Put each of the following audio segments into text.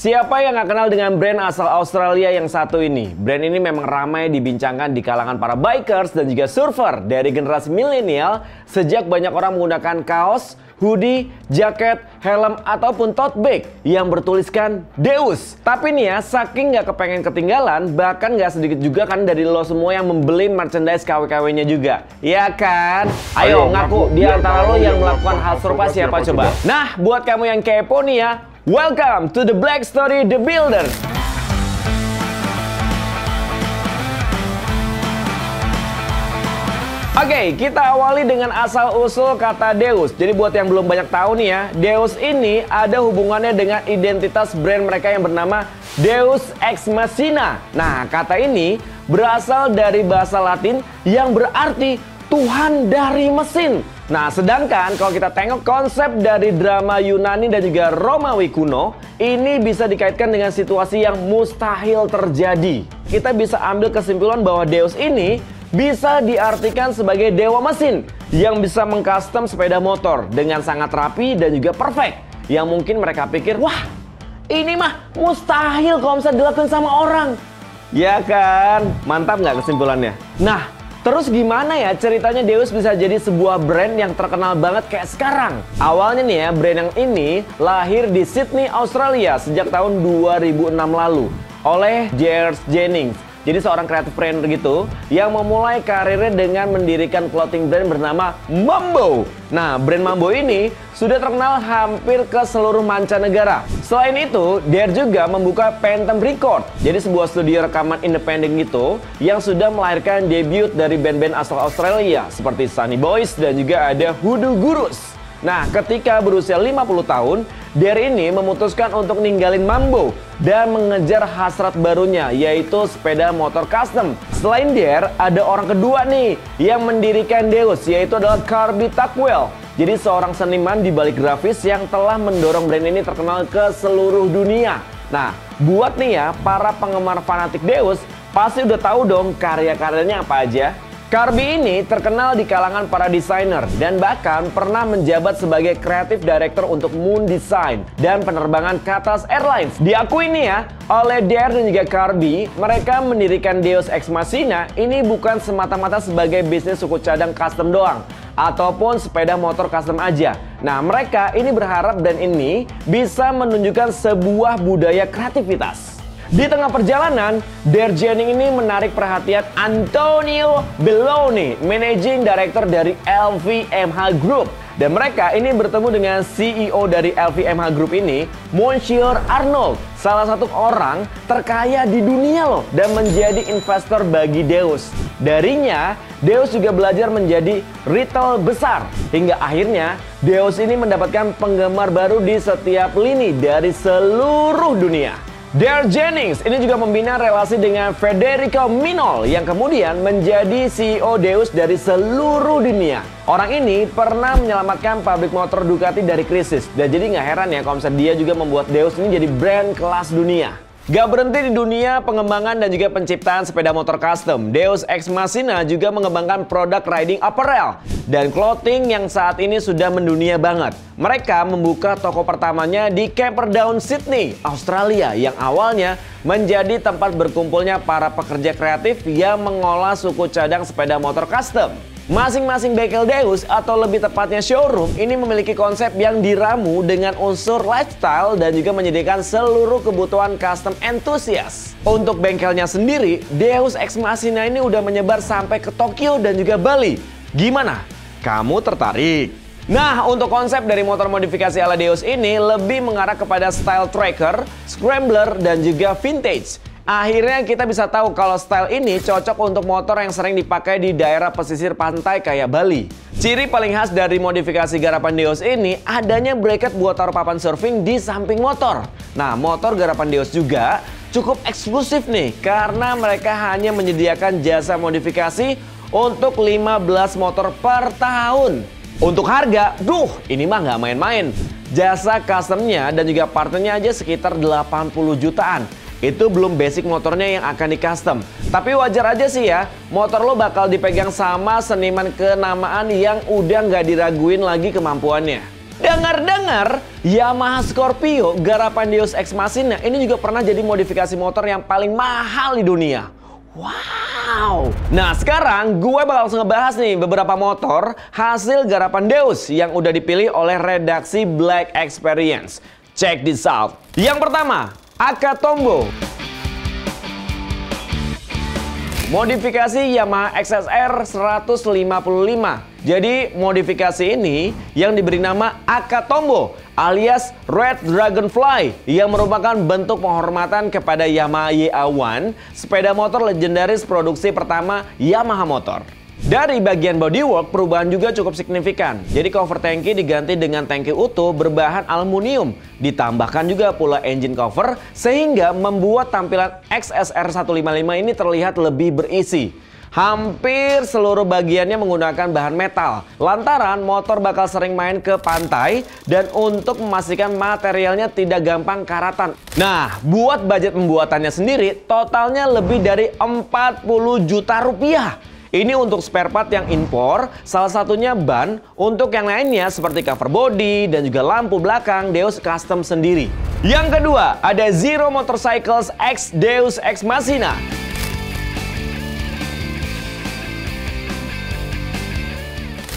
Siapa yang gak kenal dengan brand asal Australia yang satu ini? Brand ini memang ramai dibincangkan di kalangan para bikers dan juga surfer dari generasi milenial sejak banyak orang menggunakan kaos, hoodie, jaket, helm, ataupun tote bag yang bertuliskan Deus. Tapi nih ya, saking gak kepengen ketinggalan, bahkan gak sedikit juga kan dari lo semua yang membeli merchandise KW-KW-nya juga. Ya kan? Ayo ngaku di antara lo yang melakukan hal serupa siapa coba? Nah, buat kamu yang kepo nih ya, welcome to the Black Story The Builder. Oke, kita awali dengan asal-usul kata Deus. Jadi buat yang belum banyak tahu nih ya, Deus ini ada hubungannya dengan identitas brand mereka yang bernama Deus Ex Machina. Nah, kata ini berasal dari bahasa Latin yang berarti Tuhan dari mesin. Nah, sedangkan kalau kita tengok konsep dari drama Yunani dan juga Romawi kuno, ini bisa dikaitkan dengan situasi yang mustahil terjadi. Kita bisa ambil kesimpulan bahwa Deus ini bisa diartikan sebagai dewa mesin yang bisa mengcustom sepeda motor dengan sangat rapi dan juga perfect. Yang mungkin mereka pikir, wah ini mah mustahil kalau bisa dilakukan sama orang. Ya kan? Mantap nggak kesimpulannya? Nah, terus gimana ya ceritanya Deus bisa jadi sebuah brand yang terkenal banget kayak sekarang? Awalnya nih ya, brand yang ini lahir di Sydney, Australia sejak tahun 2006 lalu oleh J.R. Jennings. Jadi seorang creative trainer gitu yang memulai karirnya dengan mendirikan clothing brand bernama Mambo. Nah, brand Mambo ini sudah terkenal hampir ke seluruh mancanegara. Selain itu, dia juga membuka Phantom Record. Jadi sebuah studio rekaman independen gitu yang sudah melahirkan debut dari band-band asal Australia seperti Sunny Boys dan juga ada Hoodoo Gurus. Nah, ketika berusia 50 tahun, Dare ini memutuskan untuk ninggalin Mambo dan mengejar hasrat barunya, yaitu sepeda motor custom. Selain Dare, ada orang kedua nih yang mendirikan Deus, yaitu adalah Kirby Tuckwell. Jadi seorang seniman di balik grafis yang telah mendorong brand ini terkenal ke seluruh dunia. Nah, buat nih ya, para penggemar fanatik Deus pasti udah tahu dong karya-karyanya apa aja. Kirby ini terkenal di kalangan para desainer dan bahkan pernah menjabat sebagai kreatif director untuk Moon Design dan penerbangan Qatar Airlines. Diakui nih ya, oleh Dare dan juga Kirby, mereka mendirikan Deus Ex Machina ini bukan semata-mata sebagai bisnis suku cadang custom doang ataupun sepeda motor custom aja. Nah, mereka ini berharap brand ini bisa menunjukkan sebuah budaya kreativitas. Di tengah perjalanan, Dare Jennings ini menarik perhatian Antonio Belloni, Managing Director dari LVMH Group. Dan mereka ini bertemu dengan CEO dari LVMH Group ini, Monsieur Arnold, salah satu orang terkaya di dunia loh, dan menjadi investor bagi Deus. Darinya, Deus juga belajar menjadi retail besar. Hingga akhirnya, Deus ini mendapatkan penggemar baru di setiap lini dari seluruh dunia. Dare Jennings ini juga membina relasi dengan Federico Minol yang kemudian menjadi CEO Deus dari seluruh dunia. Orang ini pernah menyelamatkan pabrik motor Ducati dari krisis. Dan jadi nggak heran ya kalau misalnya dia juga membuat Deus ini jadi brand kelas dunia. Gak berhenti di dunia pengembangan dan juga penciptaan sepeda motor custom, Deus Ex Machina juga mengembangkan produk riding apparel dan clothing yang saat ini sudah mendunia banget. Mereka membuka toko pertamanya di Camperdown, Sydney, Australia yang awalnya menjadi tempat berkumpulnya para pekerja kreatif yang mengolah suku cadang sepeda motor custom. Masing-masing bengkel Deus atau lebih tepatnya showroom ini memiliki konsep yang diramu dengan unsur lifestyle dan juga menyediakan seluruh kebutuhan custom enthusiast. Untuk bengkelnya sendiri, Deus Ex Machina ini udah menyebar sampai ke Tokyo dan juga Bali. Gimana? Kamu tertarik? Nah, untuk konsep dari motor modifikasi ala Deus ini lebih mengarah kepada style tracker, scrambler, dan juga vintage. Akhirnya kita bisa tahu kalau style ini cocok untuk motor yang sering dipakai di daerah pesisir pantai kayak Bali. Ciri paling khas dari modifikasi garapan Deus ini adanya bracket buat taruh papan surfing di samping motor. Nah, motor garapan Deus juga cukup eksklusif nih karena mereka hanya menyediakan jasa modifikasi untuk 15 motor per tahun. Untuk harga, ini mah nggak main-main. Jasa customnya dan juga partnya aja sekitar 80 jutaan. Itu belum basic motornya yang akan di custom. Tapi wajar aja sih ya, motor lo bakal dipegang sama seniman kenamaan yang udah nggak diraguin lagi kemampuannya. Dengar-dengar, Yamaha Scorpio garapan Deus Ex Machina ini juga pernah jadi modifikasi motor yang paling mahal di dunia. Wow. Nah sekarang gue bakal langsung ngebahas nih beberapa motor hasil garapan Deus yang udah dipilih oleh redaksi Black Experience. Check this out. Yang pertama, Aka Tombo. Modifikasi Yamaha XSR 155. Jadi modifikasi ini yang diberi nama Aka Tombo alias Red Dragonfly yang merupakan bentuk penghormatan kepada Yamaha YA1, sepeda motor legendaris produksi pertama Yamaha Motor. Dari bagian bodywork, perubahan juga cukup signifikan. Jadi cover tangki diganti dengan tangki utuh berbahan aluminium. Ditambahkan juga pula engine cover sehingga membuat tampilan XSR 155 ini terlihat lebih berisi. Hampir seluruh bagiannya menggunakan bahan metal. Lantaran motor bakal sering main ke pantai dan untuk memastikan materialnya tidak gampang karatan. Nah, buat budget pembuatannya sendiri totalnya lebih dari 40 juta rupiah. Ini untuk spare part yang impor, salah satunya ban. Untuk yang lainnya seperti cover body dan juga lampu belakang Deus custom sendiri. Yang kedua, ada Zero Motorcycles X Deus Ex Machina.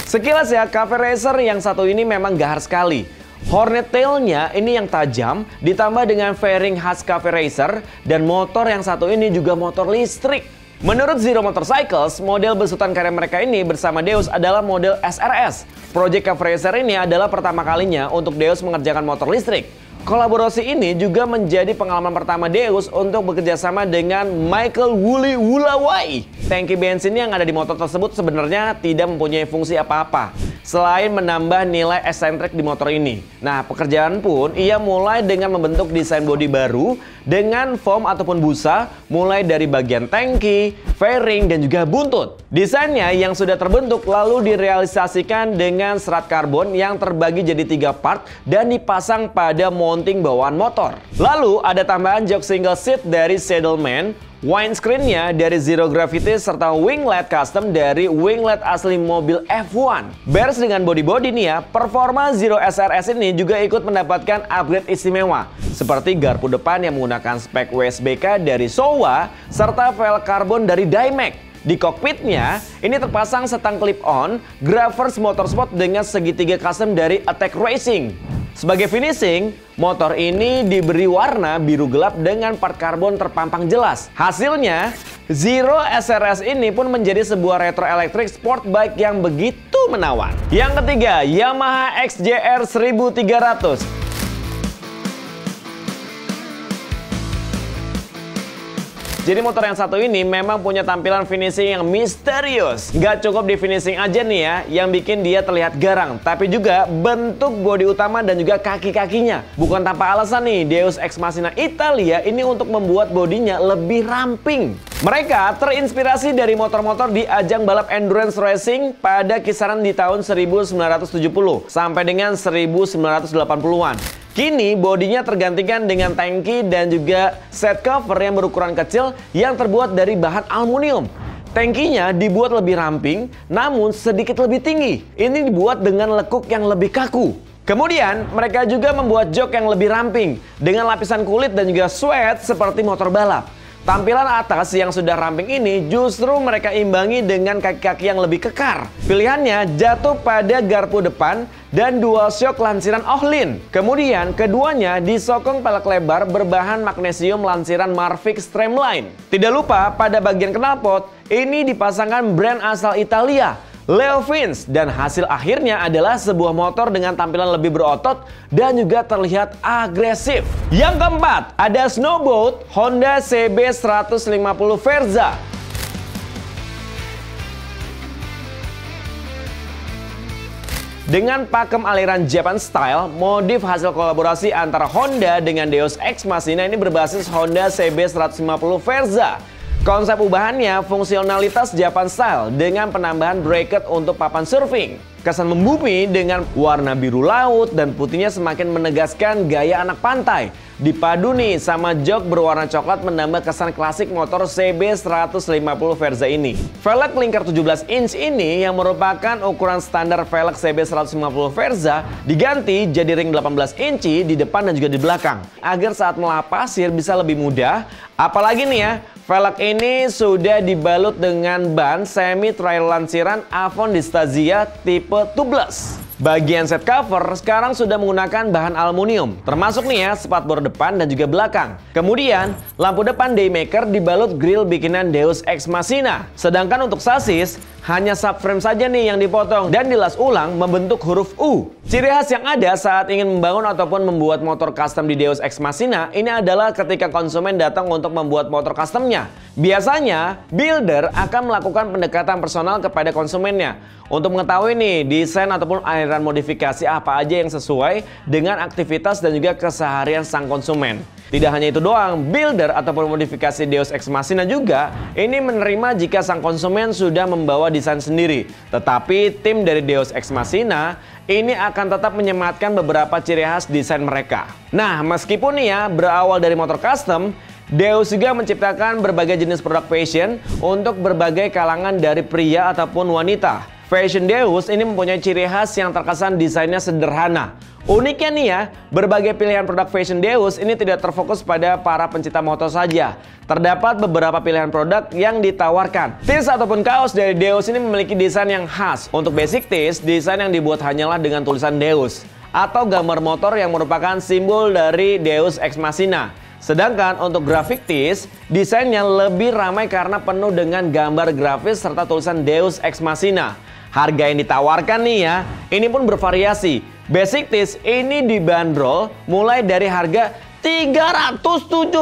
Sekilas ya, Cafe Racer yang satu ini memang gahar sekali. Hornet tailnya ini yang tajam, ditambah dengan fairing khas Cafe Racer, dan motor yang satu ini juga motor listrik. Menurut Zero Motorcycles, model besutan karya mereka ini bersama Deus adalah model SRS. Project Cafe Racer ini adalah pertama kalinya untuk Deus mengerjakan motor listrik. Kolaborasi ini juga menjadi pengalaman pertama Deus untuk bekerjasama dengan Michael Woolley Wulawai. Tangki bensin yang ada di motor tersebut sebenarnya tidak mempunyai fungsi apa-apa selain menambah nilai eksentrik di motor ini. Nah, pekerjaan pun ia mulai dengan membentuk desain bodi baru dengan foam ataupun busa mulai dari bagian tangki, fairing, dan juga buntut. Desainnya yang sudah terbentuk lalu direalisasikan dengan serat karbon yang terbagi jadi 3 part dan dipasang pada mounting bawaan motor. Lalu ada tambahan jok single seat dari Saddleman, windscreen-nya dari Zero Gravity, serta winglet custom dari winglet asli mobil F1. Beres dengan body-body nih ya, performa Zero SRS ini juga ikut mendapatkan upgrade istimewa. Seperti garpu depan yang menggunakan spek WSBK dari Showa, serta velg karbon dari Dymac. Di kokpitnya, ini terpasang setang clip-on Gravers Motorsport dengan segitiga custom dari Attack Racing. Sebagai finishing, motor ini diberi warna biru gelap dengan part karbon terpampang jelas. Hasilnya, Zero SRS ini pun menjadi sebuah retro electric sport bike yang begitu menawan. Yang ketiga, Yamaha XJR 1300. Jadi motor yang satu ini memang punya tampilan finishing yang misterius. Gak cukup di finishing aja nih ya, yang bikin dia terlihat garang, tapi juga bentuk bodi utama dan juga kaki-kakinya. Bukan tanpa alasan nih, Deus Ex Machina Italia ini untuk membuat bodinya lebih ramping. Mereka terinspirasi dari motor-motor di ajang balap endurance racing pada kisaran di tahun 1970 sampai dengan 1980-an. Kini bodinya tergantikan dengan tangki dan juga set cover yang berukuran kecil yang terbuat dari bahan aluminium. Tangkinya dibuat lebih ramping namun sedikit lebih tinggi. Ini dibuat dengan lekuk yang lebih kaku. Kemudian mereka juga membuat jok yang lebih ramping dengan lapisan kulit dan juga suede seperti motor balap. Tampilan atas yang sudah ramping ini justru mereka imbangi dengan kaki-kaki yang lebih kekar. Pilihannya jatuh pada garpu depan dan dual shock lansiran Ohlin. Kemudian keduanya disokong pelek lebar berbahan magnesium lansiran Marvik Streamline. Tidak lupa pada bagian knalpot ini dipasangkan brand asal Italia, Leo Fins, dan hasil akhirnya adalah sebuah motor dengan tampilan lebih berotot dan juga terlihat agresif. Yang keempat, ada Snowboat Honda CB 150 Verza. Dengan pakem aliran Japan Style, modif hasil kolaborasi antara Honda dengan Deus Ex Machina ini berbasis Honda CB 150 Verza. Konsep ubahannya fungsionalitas Japan Style dengan penambahan bracket untuk papan surfing. Kesan membumi dengan warna biru laut dan putihnya semakin menegaskan gaya anak pantai. dipadu nih sama jok berwarna coklat menambah kesan klasik motor CB150 Verza ini. Velg lingkar 17 inch ini yang merupakan ukuran standar velg CB150 Verza diganti jadi ring 18 inci di depan dan juga di belakang agar saat melahap pasir bisa lebih mudah. Apalagi nih ya, velg ini sudah dibalut dengan ban semi trail lansiran Avon Distazia tipe tubeless. Bagian set cover sekarang sudah menggunakan bahan aluminium, termasuk nih ya spatbor depan dan juga belakang. Kemudian lampu depan Daymaker dibalut grill bikinan Deus Ex Machina. Sedangkan untuk sasis hanya subframe saja nih yang dipotong dan dilas ulang membentuk huruf U. Ciri khas yang ada saat ingin membangun ataupun membuat motor custom di Deus Ex Machina ini adalah ketika konsumen datang untuk membuat motor customnya. Biasanya builder akan melakukan pendekatan personal kepada konsumennya untuk mengetahui nih desain ataupun aliran modifikasi apa aja yang sesuai dengan aktivitas dan juga keseharian sang konsumen. Tidak hanya itu doang, builder ataupun modifikasi Deus Ex Machina juga ini menerima jika sang konsumen sudah membawa desain sendiri. Tetapi tim dari Deus Ex Machina ini akan tetap menyematkan beberapa ciri khas desain mereka. Nah, meskipun nih ya berawal dari motor custom, Deus juga menciptakan berbagai jenis produk fashion untuk berbagai kalangan dari pria ataupun wanita. Fashion Deus ini mempunyai ciri khas yang terkesan desainnya sederhana. Uniknya nih ya, berbagai pilihan produk Fashion Deus ini tidak terfokus pada para pencinta motor saja. Terdapat beberapa pilihan produk yang ditawarkan. Tees ataupun kaos dari Deus ini memiliki desain yang khas. Untuk basic tees, desain yang dibuat hanyalah dengan tulisan Deus atau gambar motor yang merupakan simbol dari Deus Ex Machina. Sedangkan untuk graphic tees, desainnya lebih ramai karena penuh dengan gambar grafis serta tulisan Deus Ex Machina. Harga yang ditawarkan nih ya, ini pun bervariasi. Basic tees ini dibanderol mulai dari harga 370.000.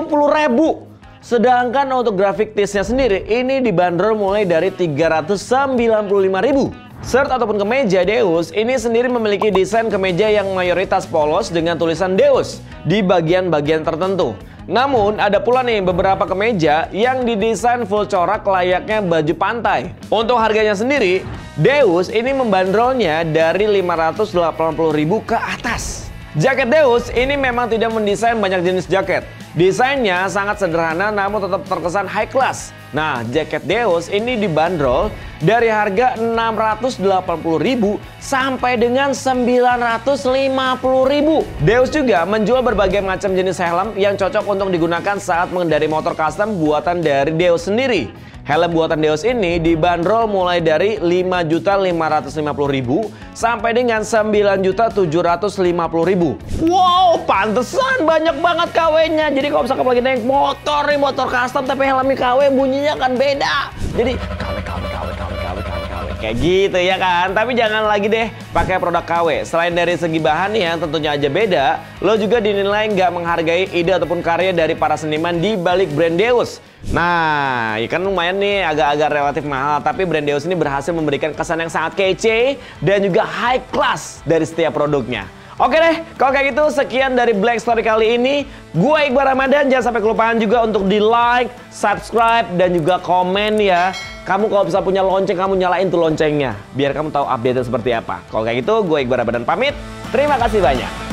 Sedangkan untuk graphic teesnya sendiri ini dibanderol mulai dari 395.000. Shirt ataupun kemeja Deus ini sendiri memiliki desain kemeja yang mayoritas polos dengan tulisan Deus di bagian-bagian tertentu. Namun ada pula nih beberapa kemeja yang didesain full corak layaknya baju pantai. Untuk harganya sendiri, Deus ini membandrolnya dari 580.000 ke atas. Jaket Deus ini memang tidak mendesain banyak jenis jaket. Desainnya sangat sederhana namun tetap terkesan high class. Nah, jaket Deus ini dibanderol dari harga 680.000 sampai dengan 950.000. Deus juga menjual berbagai macam jenis helm yang cocok untuk digunakan saat mengendarai motor custom buatan dari Deus sendiri. Helm buatan Deus ini dibanderol mulai dari 5.550.000 sampai dengan 9.750.000. Wow, pantesan banyak banget KW-nya. Jadi kalau misalkan lagi naik motor nih, motor custom tapi helmnya KW, bunyinya kan beda. Jadi KW kayak gitu ya kan. Tapi jangan lagi deh pakai produk KW. Selain dari segi bahan yang tentunya aja beda, lo juga dinilai nggak menghargai ide ataupun karya dari para seniman di balik brand Deus. Nah, ya kan lumayan nih agak-agak relatif mahal, tapi brand Deus ini berhasil memberikan kesan yang sangat kece dan juga high class dari setiap produknya. Oke deh, kalau kayak gitu sekian dari Black Story kali ini. Gue Iqbal Ramadan, jangan sampai kelupaan juga untuk di like, subscribe, dan juga komen ya. Kamu kalau bisa punya lonceng, kamu nyalain tuh loncengnya biar kamu tahu update seperti apa. Kalau kayak gitu, gue Iqbal Ramadan pamit. Terima kasih banyak.